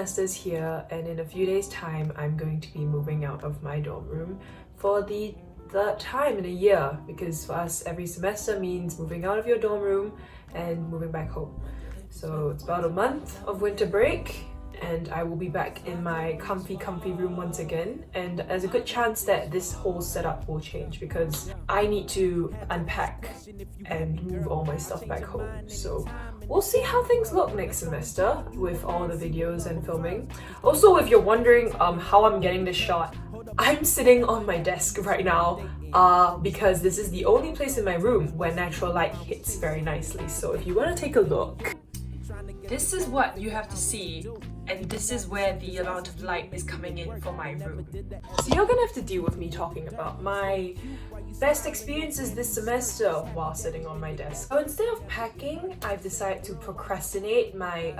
semester's here, and in a few days' time, I'm going to be moving out of my dorm room for the third time in a year, because for us, every semester means moving out of your dorm room and moving back home. So it's about a month of winter break, and I will be back in my comfy room once again, and there's a good chance that this whole setup will change because I need to unpack and move all my stuff back home. So we'll see how things look next semester with all the videos and filming. Also, if you're wondering how I'm getting this shot, I'm sitting on my desk right now because this is the only place in my room where natural light hits very nicely. So if you want to take a look, this is what you have to see, and this is where the amount of light is coming in for my room. So you're gonna have to deal with me talking about my best experiences this semester while sitting on my desk. So instead of packing, I've decided to procrastinate my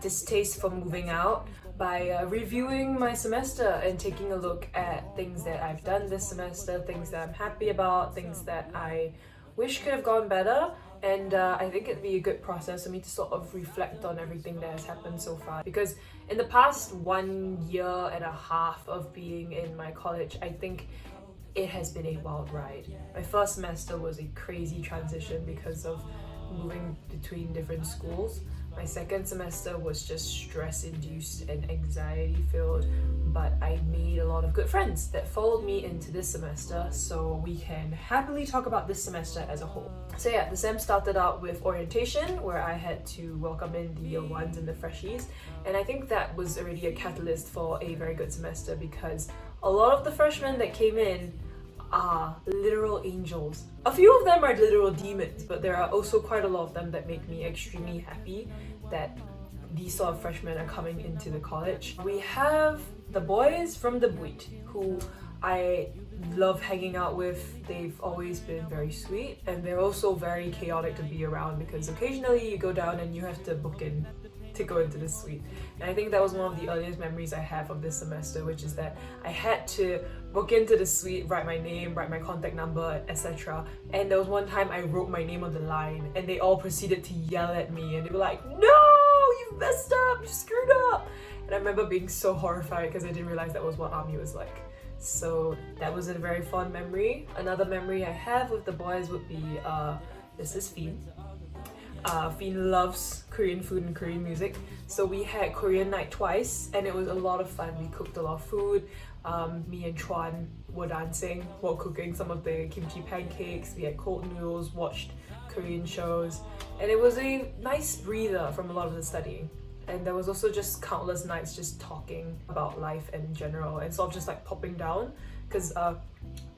distaste for moving out by reviewing my semester and taking a look at things that I've done this semester, things that I'm happy about, things that I wish could have gone better. And I think it'd be a good process for me to sort of reflect on everything that has happened so far. Because in the past 1.5 years of being in my college, I think it has been a wild ride. My first semester was a crazy transition because of moving between different schools. My second semester was just stress-induced and anxiety-filled, but I made a lot of good friends that followed me into this semester, so we can happily talk about this semester as a whole. So yeah, the sem started out with orientation, where I had to welcome in the year ones and the freshies, and I think that was already a catalyst for a very good semester because a lot of the freshmen that came in are literal angels. A few of them are literal demons, but there are also quite a lot of them that make me extremely happy that these sort of freshmen are coming into the college. We have the boys from the Buit, who I love hanging out with. They've always been very sweet, and they're also very chaotic to be around because occasionally you go down and you have to book in to go into the suite. And I think that was one of the earliest memories I have of this semester, which is that I had to book into the suite, write my name, write my contact number, etc. And there was one time I wrote my name on the line and they all proceeded to yell at me and they were like, "No, you messed up, you screwed up!" And I remember being so horrified because I didn't realize that was what army was like. So that was a very fond memory. Another memory I have with the boys would be, this is Fien. Fien loves Korean food and Korean music, so we had Korean night twice and it was a lot of fun. We cooked a lot of food. Me and Chuan were dancing while cooking some of the kimchi pancakes. We had cold noodles, watched Korean shows, and it was a nice breather from a lot of the studying. And there was also just countless nights just talking about life in general and sort of just like popping down because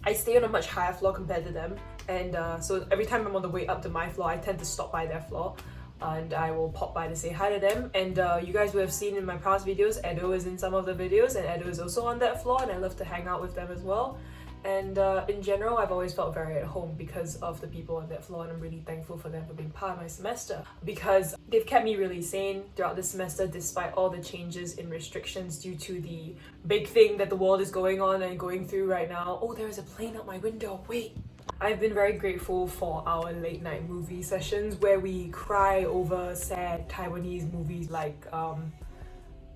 I stay on a much higher floor compared to them, and so every time I'm on the way up to my floor I tend to stop by their floor and I will pop by to say hi to them. And you guys would have seen in my past videos, Edo is in some of the videos and Edo is also on that floor, and I love to hang out with them as well. And in general, I've always felt very at home because of the people on that floor, and I'm really thankful for them for being part of my semester because they've kept me really sane throughout this semester despite all the changes in restrictions due to the big thing that the world is going on and going through right now. Oh, there's a plane out my window, wait! I've been very grateful for our late night movie sessions where we cry over sad Taiwanese movies like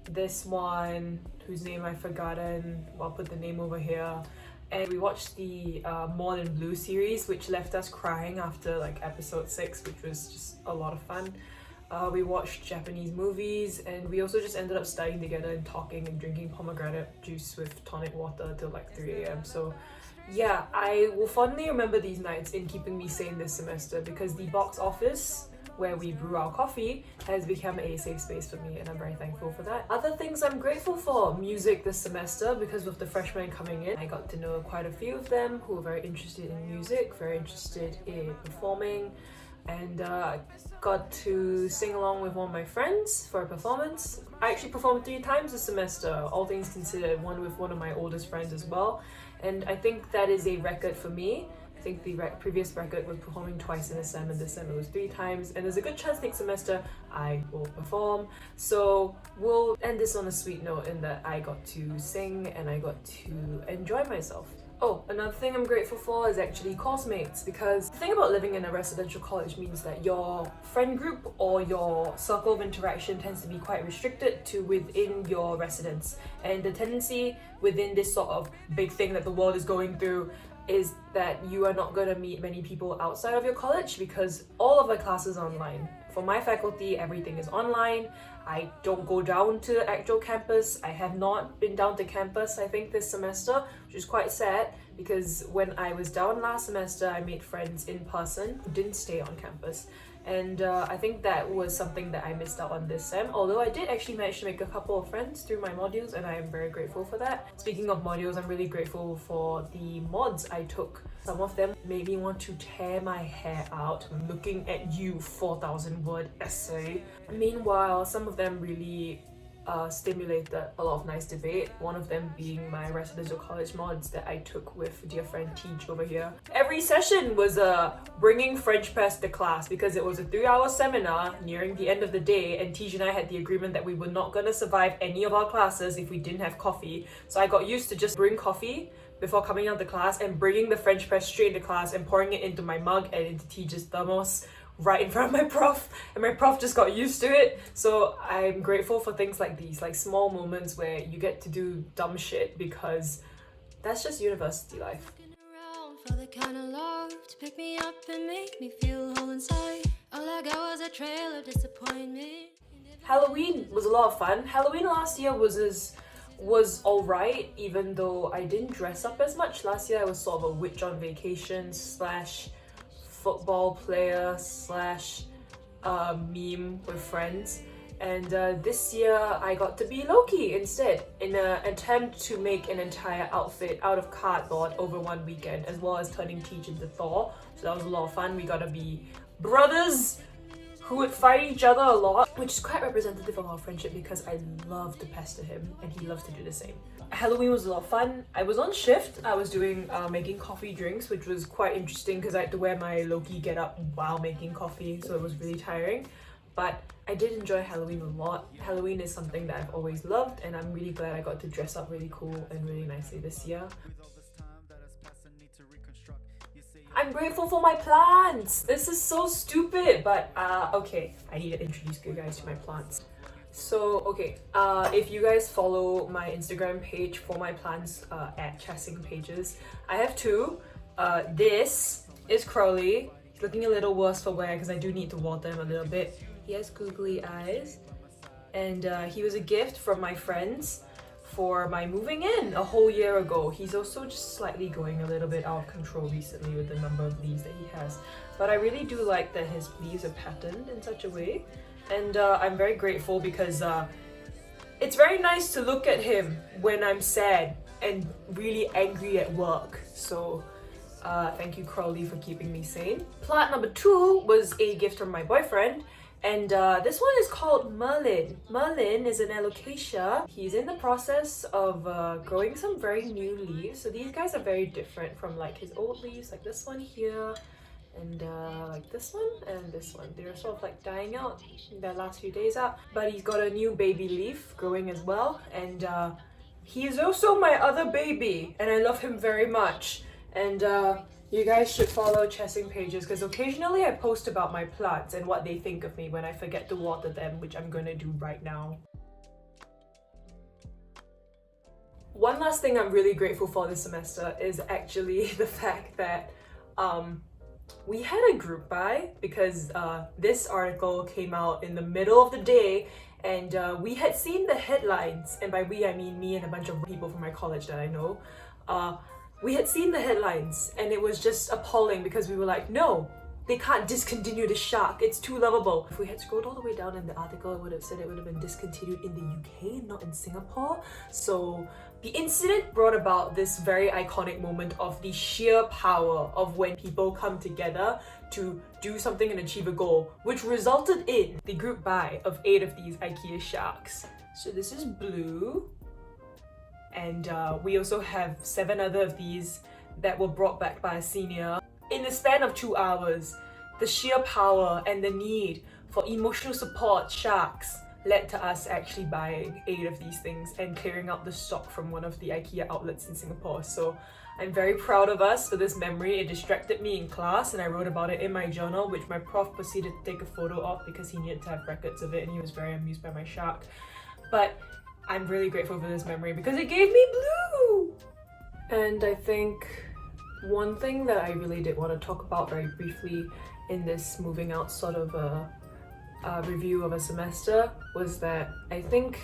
this one, whose name I've forgotten. I'll put the name over here. And we watched the More Than Blue series, which left us crying after like episode 6, which was just a lot of fun. We watched Japanese movies, and we also just ended up studying together and talking and drinking pomegranate juice with tonic water till like 3 a.m. So yeah, I will fondly remember these nights in keeping me sane this semester because the box office where we brew our coffee has become a safe space for me, and I'm very thankful for that. Other things I'm grateful for: music this semester, because with the freshmen coming in, I got to know quite a few of them who are very interested in music, very interested in performing, and got to sing along with one of my friends for a performance. I actually performed 3 times this semester, all things considered, one with one of my oldest friends as well, and I think that is a record for me I think the previous record was performing twice in a sem, and this sem it was 3 times, and there's a good chance next semester I will perform. So we'll end this on a sweet note in that I got to sing and I got to enjoy myself. Oh, another thing I'm grateful for is actually course mates, because the thing about living in a residential college means that your friend group or your circle of interaction tends to be quite restricted to within your residence. And the tendency within this sort of big thing that the world is going through is that you are not going to meet many people outside of your college because all of the classes are online. For my faculty, everything is online. I don't go down to actual campus. I have not been down to campus, I think, this semester, which is quite sad because when I was down last semester, I made friends in person who didn't stay on campus. And I think that was something that I missed out on this sem, although I did actually manage to make a couple of friends through my modules, and I am very grateful for that. Speaking of modules, I'm really grateful for the mods I took. Some of them made me want to tear my hair out looking at you 4,000 word essay. Meanwhile, some of them really stimulated a lot of nice debate, one of them being my residential college mods that I took with dear friend Teach over here. Every session was bringing French press to class because it was a 3-hour seminar nearing the end of the day, and Teach and I had the agreement that we were not going to survive any of our classes if we didn't have coffee. So I got used to just bring coffee before coming out to class and bringing the French press straight into class and pouring it into my mug and into Teach's thermos right in front of my prof, and my prof just got used to it. So I'm grateful for things like these, like small moments where you get to do dumb shit, because that's just university life. For the kind of love to pick me up and make me feel whole inside. All I got was a trail of disappointment. Halloween was a lot of fun. Halloween last year was alright, even though I didn't dress up as much. Last year I was sort of a witch on vacation slash football player slash meme with friends, and this year I got to be Loki instead in an attempt to make an entire outfit out of cardboard over one weekend, as well as turning Teach into Thor. So that was a lot of fun. We got to be brothers who would fight each other a lot, which is quite representative of our friendship because I love to pester him and he loves to do the same. Halloween was a lot of fun. I was on shift. I was doing making coffee drinks, which was quite interesting because I had to wear my Loki getup while making coffee, so it was really tiring. But I did enjoy Halloween a lot. Halloween is something that I've always loved, and I'm really glad I got to dress up really cool and really nicely this year. I'm grateful for my plants! This is so stupid, but okay, I need to introduce you guys to my plants. So, okay, if you guys follow my Instagram page for my plants at Chasing Pages, I have 2. This is Crowley. He's looking a little worse for wear because I do need to water him a little bit. He has googly eyes, and he was a gift from my friends for my moving in a whole year ago. He's also just slightly going a little bit out of control recently with the number of leaves that he has. But I really do like that his leaves are patterned in such a way. And I'm very grateful because it's very nice to look at him when I'm sad and really angry at work. So thank you, Crowley, for keeping me sane. Plant number 2 was a gift from my boyfriend. And this one is called Merlin. Merlin is an alocasia. He's in the process of growing some very new leaves. So these guys are very different from like his old leaves, like this one here, and like this one and this one. They're sort of like dying out in their last few days out. But he's got a new baby leaf growing as well. And he is also my other baby, and I love him very much. And you guys should follow Chasing Pages because occasionally I post about my plants and what they think of me when I forget to water them, which I'm gonna do right now. One last thing I'm really grateful for this semester is actually the fact that we had a group buy because this article came out in the middle of the day, and we had seen the headlines, and by we I mean me and a bunch of people from my college that I know. We had seen the headlines and it was just appalling because we were like, no, they can't discontinue the shark, it's too lovable. If we had scrolled all the way down in the article, it would have said it would have been discontinued in the UK, not in Singapore. So the incident brought about this very iconic moment of the sheer power of when people come together to do something and achieve a goal, which resulted in the group buy of 8 of these IKEA sharks. So this is blue. And we also have 7 other of these that were brought back by a senior. span of 2 hours, the sheer power and the need for emotional support sharks led to us actually buying 8 of these things and clearing out the stock from one of the IKEA outlets in Singapore. So I'm very proud of us for this memory. It distracted me in class and I wrote about it in my journal, which my prof proceeded to take a photo of because he needed to have records of it and he was very amused by my shark. But I'm really grateful for this memory because it gave me blue! And I think one thing that I really did want to talk about very briefly in this moving out sort of a review of a semester was that I think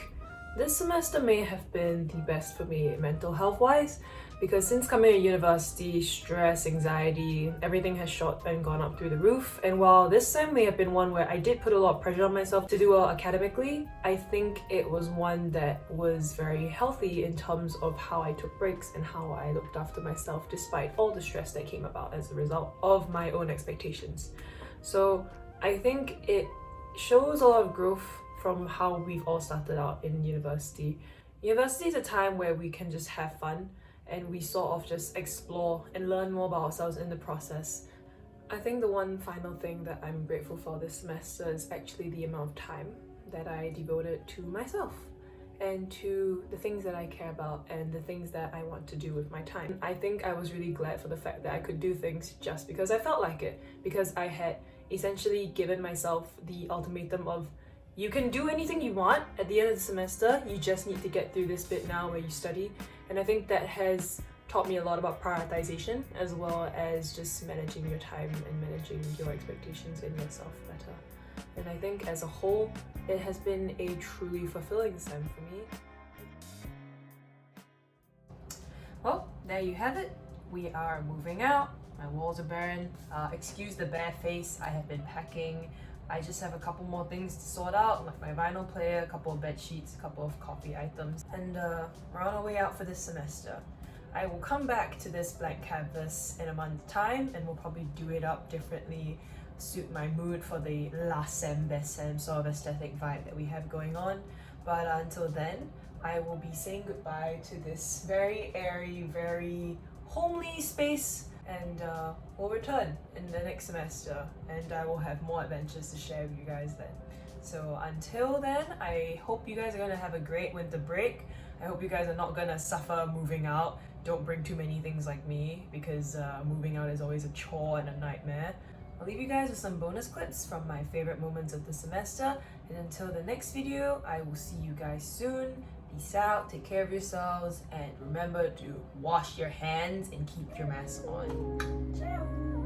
this semester may have been the best for me mental health wise, because since coming to university, stress, anxiety, everything has shot and gone up through the roof. And while this time may have been one where I did put a lot of pressure on myself to do well academically, I think it was one that was very healthy in terms of how I took breaks and how I looked after myself despite all the stress that came about as a result of my own expectations. So I think it shows a lot of growth from how we've all started out in university. University is a time where we can just have fun and we sort of just explore and learn more about ourselves in the process. I think the one final thing that I'm grateful for this semester is actually the amount of time that I devoted to myself and to the things that I care about and the things that I want to do with my time. I think I was really glad for the fact that I could do things just because I felt like it, because I had essentially given myself the ultimatum of you can do anything you want at the end of the semester, you just need to get through this bit now where you study. And I think that has taught me a lot about prioritization as well as just managing your time and managing your expectations in yourself better. And I think as a whole, it has been a truly fulfilling sem for me. Well, there you have it. We are moving out. My walls are barren. Excuse the bare face, I have been packing. I just have a couple more things to sort out, like my vinyl player, a couple of bed sheets, a couple of coffee items, and we're on our way out for this semester. I will come back to this blank canvas in a month's time and we'll probably do it up differently, suit my mood for the last sem, best sem sort of aesthetic vibe that we have going on. But until then, I will be saying goodbye to this very airy, very homely space, and we'll return in the next semester and I will have more adventures to share with you guys then. So until then, I hope you guys are gonna have a great winter break. I hope you guys are not gonna suffer moving out. Don't bring too many things like me because moving out is always a chore and a nightmare. I'll leave you guys with some bonus clips from my favorite moments of the semester, and until the next video, I will see you guys soon. Peace out, take care of yourselves, and remember to wash your hands and keep your mask on. Ciao!